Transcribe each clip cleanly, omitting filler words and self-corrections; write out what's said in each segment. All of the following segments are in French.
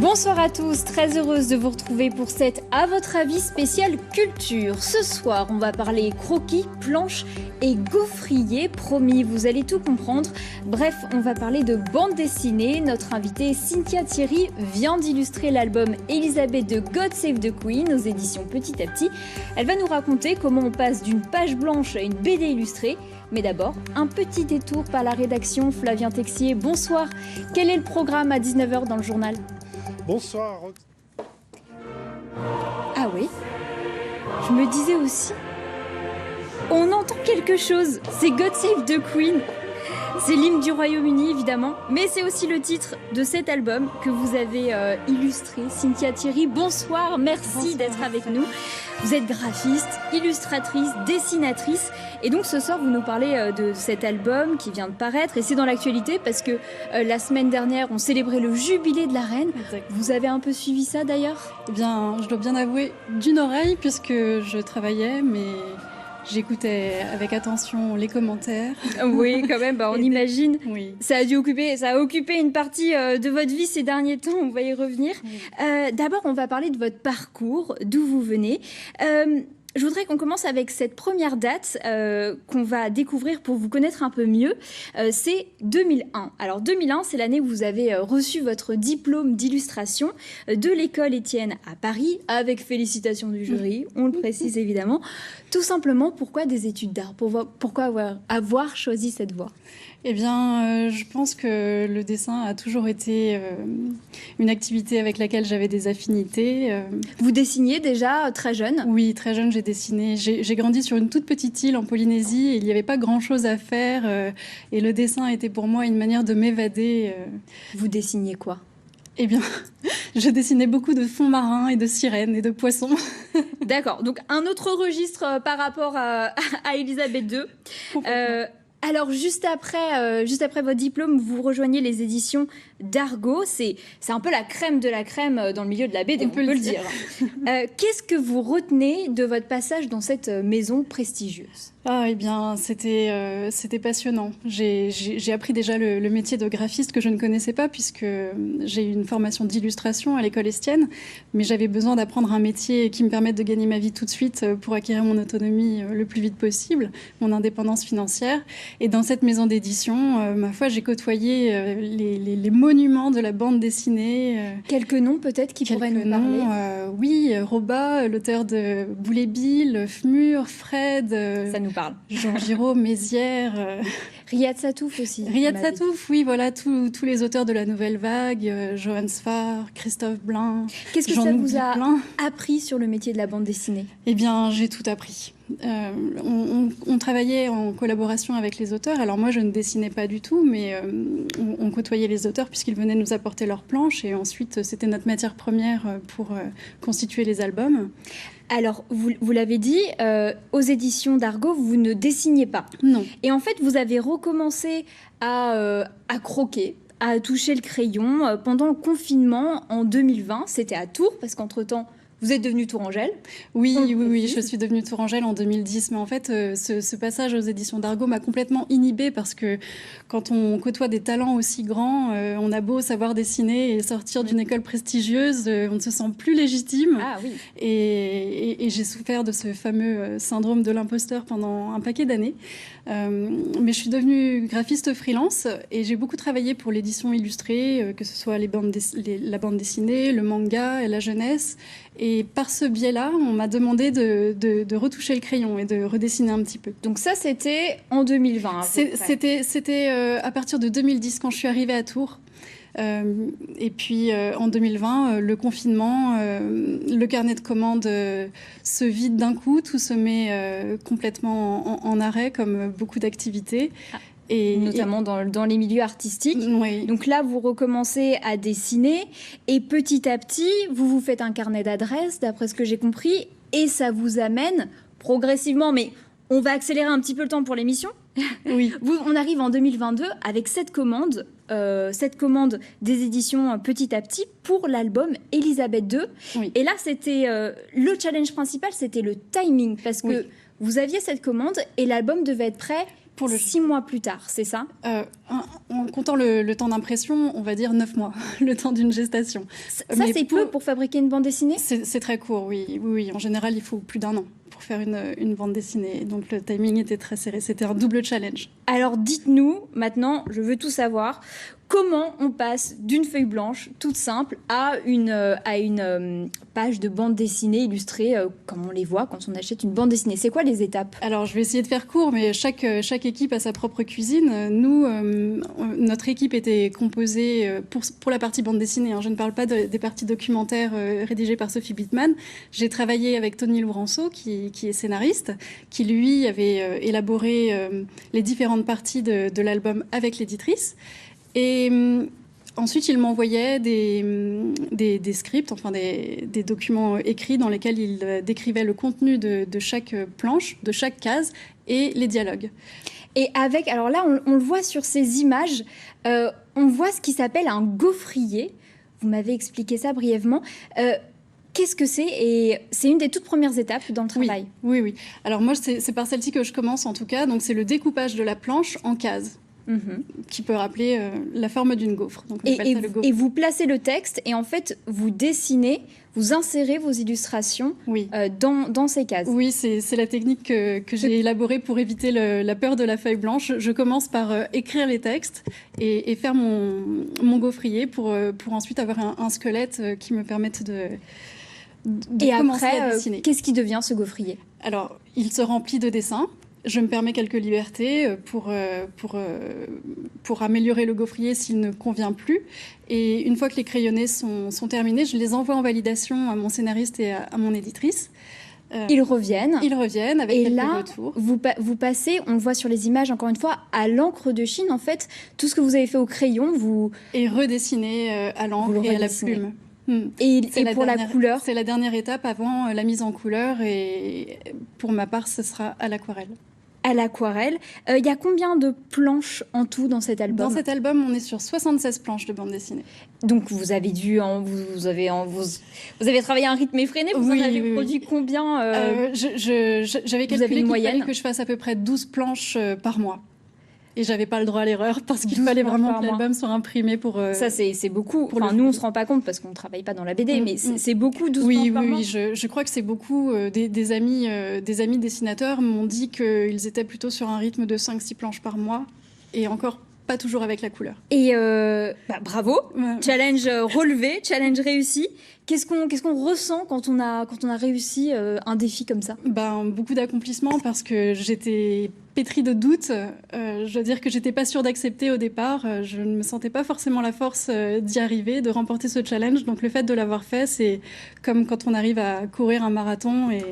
Bonsoir à tous, très heureuse de vous retrouver pour cette À votre avis spéciale culture. Ce soir, on va parler croquis, planches et gaufriers. Promis, vous allez tout comprendre. Bref, on va parler de bande dessinée. Notre invitée Cynthia Thierry vient d'illustrer l'album Elisabeth de God Save the Queen aux éditions Petit à Petit. Elle va nous raconter comment on passe d'une page blanche à une BD illustrée. Mais d'abord, un petit détour par la rédaction. Flavien Texier, bonsoir. Quel est le programme à 19h dans le journal ? Bonsoir. Ah oui, je me disais aussi, on entend quelque chose, c'est God Save the Queen. C'est l'hymne du Royaume-Uni évidemment, mais c'est aussi le titre de cet album que vous avez illustré. Cynthia Thierry, bonsoir, merci d'être avec nous. Vous êtes graphiste, illustratrice, dessinatrice, et donc ce soir vous nous parlez de cet album qui vient de paraître, et c'est dans l'actualité parce que la semaine dernière on célébrait le jubilé de la reine. Exact. Vous avez un peu suivi ça d'ailleurs ? Eh bien, je dois bien avouer d'une oreille puisque je travaillais, mais j'écoutais avec attention les commentaires. Oui, quand même, on imagine. Oui. Ça a occupé une partie de votre vie ces derniers temps, on va y revenir. Oui. D'abord, on va parler de votre parcours, d'où vous venez. Je voudrais qu'on commence avec cette première date qu'on va découvrir pour vous connaître un peu mieux. C'est 2001. Alors 2001, c'est l'année où vous avez reçu votre diplôme d'illustration de l'école Étienne à Paris, avec félicitations du jury, on le précise évidemment. Tout simplement, pourquoi des études d'art ? Pourquoi avoir choisi cette voie ? Eh bien, je pense que le dessin a toujours été une activité avec laquelle j'avais des affinités. Vous dessiniez déjà très jeune ? Oui, très jeune, j'ai dessiné. J'ai grandi sur une toute petite île en Polynésie et il n'y avait pas grand-chose à faire. Et le dessin était pour moi une manière de m'évader. Vous dessiniez quoi ? Eh bien, je dessinais beaucoup de fonds marins et de sirènes et de poissons. D'accord, donc un autre registre par rapport à Elisabeth II. Alors, juste après votre diplôme, vous rejoignez les éditions d'Argo. C'est un peu la crème de la crème dans le milieu de la BD, on peut le dire. Qu'est-ce que vous retenez de votre passage dans cette maison prestigieuse ? Ah, eh bien, c'était passionnant. J'ai appris déjà le métier de graphiste que je ne connaissais pas puisque j'ai eu une formation d'illustration à l'école Estienne, mais j'avais besoin d'apprendre un métier qui me permette de gagner ma vie tout de suite pour acquérir mon autonomie le plus vite possible, mon indépendance financière. Et dans cette maison d'édition, ma foi, j'ai côtoyé les monuments de la bande dessinée. Quelques noms peut-être qui pourraient nous parler. Oui, Roba, l'auteur de Boulet Bill, Fmur, Fred. Ça nous parle. Jean Giraud, Mézières. Riyad Satouf aussi. Riyad Satouf, oui, voilà, tous les auteurs de la Nouvelle Vague, Johan Sfar, Christophe Blain. Qu'est-ce que ça vous a appris sur le métier de la bande dessinée ? Eh bien, j'ai tout appris. On travaillait en collaboration avec les auteurs. Alors moi, je ne dessinais pas du tout, mais on côtoyait les auteurs puisqu'ils venaient nous apporter leurs planches et ensuite, c'était notre matière première pour constituer les albums. Alors, vous l'avez dit, aux éditions d'Argo, vous ne dessiniez pas. Non. Et en fait, vous avez recommencé à croquer, à toucher le crayon pendant le confinement en 2020. C'était à Tours, parce qu'entre-temps, vous êtes devenue Tourangelle. Oui, je suis devenue Tourangelle en 2010. Mais en fait, ce passage aux éditions d'Argo m'a complètement inhibée parce que quand on côtoie des talents aussi grands, on a beau savoir dessiner et sortir d'une école prestigieuse, on ne se sent plus légitime. Ah oui. Et j'ai souffert de ce fameux syndrome de l'imposteur pendant un paquet d'années. Mais je suis devenue graphiste freelance et j'ai beaucoup travaillé pour l'édition illustrée, que ce soit la bande dessinée, le manga et la jeunesse. Et par ce biais-là, on m'a demandé de retoucher le crayon et de redessiner un petit peu. Donc ça, c'était en 2020. C'était à partir de 2010 quand je suis arrivée à Tours. Et puis en 2020, le confinement, le carnet de commandes se vide d'un coup, tout se met complètement en arrêt comme beaucoup d'activités. Et notamment dans les milieux artistiques. Oui. Donc là, vous recommencez à dessiner et petit à petit, vous vous faites un carnet d'adresses, d'après ce que j'ai compris, et ça vous amène progressivement, mais on va accélérer un petit peu le temps pour l'émission. Oui. On arrive en 2022 avec cette commande des éditions Petit à Petit pour l'album Elisabeth II. Oui. Et là, c'était le challenge principal, c'était le timing, parce que vous aviez cette commande et l'album devait être prêt Pour le 6 mois plus tard, c'est ça? En comptant le temps d'impression, on va dire 9 mois, le temps d'une gestation. Ça, c'est peu pour fabriquer une bande dessinée? C'est très court, oui. En général, il faut plus d'1 an pour faire une bande dessinée. Donc le timing était très serré. C'était un double challenge. Alors dites-nous, maintenant, je veux tout savoir, comment on passe d'une feuille blanche toute simple à une page de bande dessinée illustrée comme on les voit quand on achète une bande dessinée? C'est quoi les étapes? Alors je vais essayer de faire court, mais chaque équipe a sa propre cuisine. Nous, notre équipe était composée pour la partie bande dessinée. Je ne parle pas des parties documentaires rédigées par Sophie Bittman. J'ai travaillé avec Tony Lourenço, qui est scénariste, qui lui avait élaboré les différentes parties de l'album avec l'éditrice. Et ensuite, il m'envoyait des scripts, enfin des documents écrits dans lesquels il décrivait le contenu de chaque planche, de chaque case et les dialogues. Et alors là, on le voit sur ces images, on voit ce qui s'appelle un gaufrier. Vous m'avez expliqué ça brièvement. Qu'est-ce que c'est? Et c'est une des toutes premières étapes dans le travail. Oui. Alors moi, c'est par celle-ci que je commence en tout cas. Donc c'est le découpage de la planche en cases. Qui peut rappeler la forme d'une gaufre. Donc, et vous placez le texte et en fait vous dessinez, vous insérez vos illustrations dans ces cases. Oui, c'est la technique que j'ai élaborée pour éviter la peur de la feuille blanche. Je commence par écrire les textes et faire mon gaufrier pour ensuite avoir un squelette qui me permette de commencer à dessiner. Qu'est-ce qui devient ce gaufrier? Alors, il se remplit de dessins. Je me permets quelques libertés pour améliorer le gaufrier s'il ne convient plus. Et une fois que les crayonnés sont terminés, je les envoie en validation à mon scénariste et à mon éditrice. Ils reviennent avec et quelques là, retours. Vous passez, on le voit sur les images encore une fois, à l'encre de Chine. En fait, tout ce que vous avez fait au crayon, et redessiné à l'encre et à la plume. Et pour la couleur, c'est la dernière étape avant la mise en couleur. Et pour ma part, ce sera à l'aquarelle. À l'aquarelle. Il y a combien de planches en tout dans cet album? Dans cet album, on est sur 76 planches de bande dessinée. Donc vous avez vous avez travaillé à un rythme effréné. Vous en avez produit combien? J'avais calculé qu'il fallait que je fasse à peu près 12 planches par mois. Et j'avais pas le droit à l'erreur parce qu'il fallait vraiment que l'album soit imprimé pour... Ça, c'est beaucoup. Nous, on se rend pas compte parce qu'on ne travaille pas dans la BD, mais c'est beaucoup, 12 planches par mois. Oui, je crois que c'est beaucoup. Des amis dessinateurs m'ont dit qu'ils étaient plutôt sur un rythme de 5-6 planches par mois. Et encore pas toujours avec la couleur. Et bravo, challenge relevé, challenge réussi. Qu'est-ce qu'on ressent quand on a réussi un défi comme ça? Beaucoup d'accomplissement parce que j'étais pétrie de doutes. Je dois dire que j'étais pas sûre d'accepter au départ. Je ne me sentais pas forcément la force d'y arriver, de remporter ce challenge. Donc le fait de l'avoir fait, c'est comme quand on arrive à courir un marathon et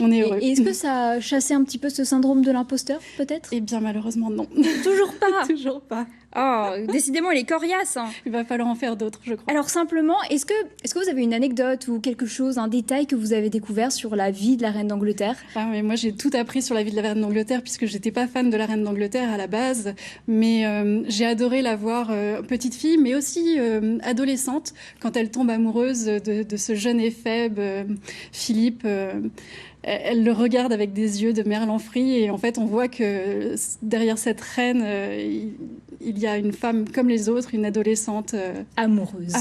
on est heureux. Et est-ce que ça a chassé un petit peu ce syndrome de l'imposteur, peut-être? Eh bien, malheureusement, non. Toujours pas. Toujours pas. Oh, décidément, il est coriace. Il va falloir en faire d'autres, je crois. Alors simplement, est-ce que vous avez une anecdote ou quelque chose, un détail que vous avez découvert sur la vie de la reine d'Angleterre? Mais moi, j'ai tout appris sur la vie de la reine d'Angleterre puisque j'étais pas fan de la reine d'Angleterre à la base, mais j'ai adoré la voir petite fille, mais aussi adolescente quand elle tombe amoureuse de ce jeune éphèbe, Philippe. Elle le regarde avec des yeux de merlan-frit et en fait on voit que derrière cette reine il y a une femme comme les autres, une adolescente amoureuse.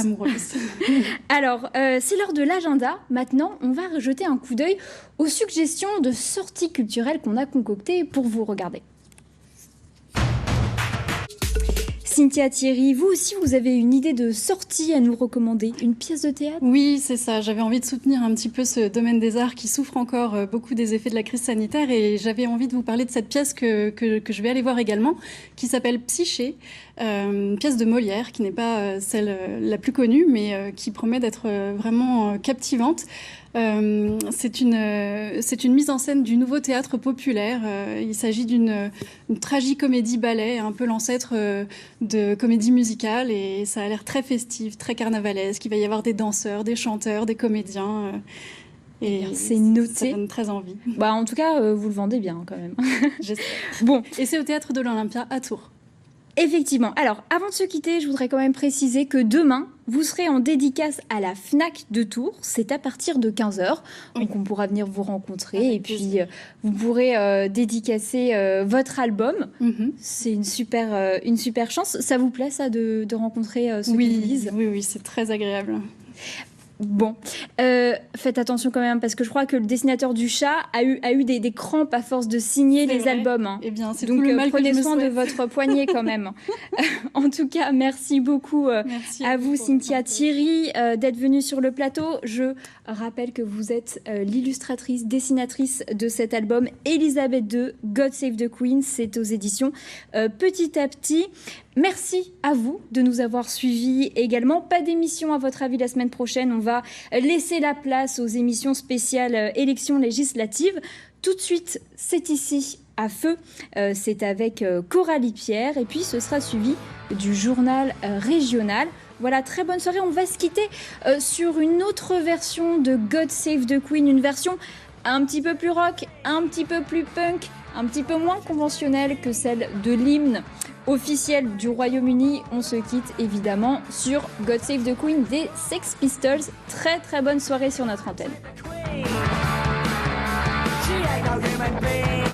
Alors c'est l'heure de l'agenda. Maintenant on va jeter un coup d'œil aux suggestions de sorties culturelles qu'on a concoctées pour vous. Regarder. Cynthia, Thierry, vous aussi, vous avez une idée de sortie à nous recommander? Une pièce de théâtre? Oui, c'est ça. J'avais envie de soutenir un petit peu ce domaine des arts qui souffre encore beaucoup des effets de la crise sanitaire. Et j'avais envie de vous parler de cette pièce que je vais aller voir également, qui s'appelle Psyché, une pièce de Molière, qui n'est pas celle la plus connue, mais qui promet d'être vraiment captivante. C'est une mise en scène du nouveau théâtre populaire. Il s'agit d'une tragicomédie ballet, un peu l'ancêtre de comédie musicale, et ça a l'air très festif, très carnavalesque. Il va y avoir des danseurs, des chanteurs, des comédiens. Et c'est noté. Ça donne très envie. En tout cas, vous le vendez bien quand même. J'espère. Bon. Et c'est au théâtre de l'Olympia à Tours. Effectivement. Alors, avant de se quitter, je voudrais quand même préciser que demain, vous serez en dédicace à la FNAC de Tours. C'est à partir de 15h. Oui. Donc, on pourra venir vous rencontrer. Avec et puis, plaisir. vous pourrez dédicacer votre album. C'est une super chance. Ça vous plaît, ça, de rencontrer ceux qui vous lisent ? Oui, c'est très agréable. Bon, faites attention quand même, parce que je crois que le dessinateur du chat a eu des crampes à force de signer les albums. Hein. Eh bien, c'est donc tout le mal prenez que je me soin de souhaite. votre poignet quand même. En tout cas, merci beaucoup Merci à vous, pour Cynthia votre Thierry, d'être venue sur le plateau. Je rappelle que vous êtes l'illustratrice, dessinatrice de cet album Elisabeth II, God Save the Queen. C'est aux éditions Petit à Petit. Merci à vous de nous avoir suivis également. Pas d'émission à votre avis la semaine prochaine. On va laisser la place aux émissions spéciales élections législatives. Tout de suite, c'est ici à feu. C'est avec Coralie Pierre et puis ce sera suivi du journal régional. Voilà, très bonne soirée. On va se quitter sur une autre version de God Save the Queen, une version un petit peu plus rock, un petit peu plus punk, un petit peu moins conventionnelle que celle de l'hymne officiel du Royaume-Uni. On se quitte évidemment sur God Save the Queen des Sex Pistols. Très très bonne soirée sur notre antenne.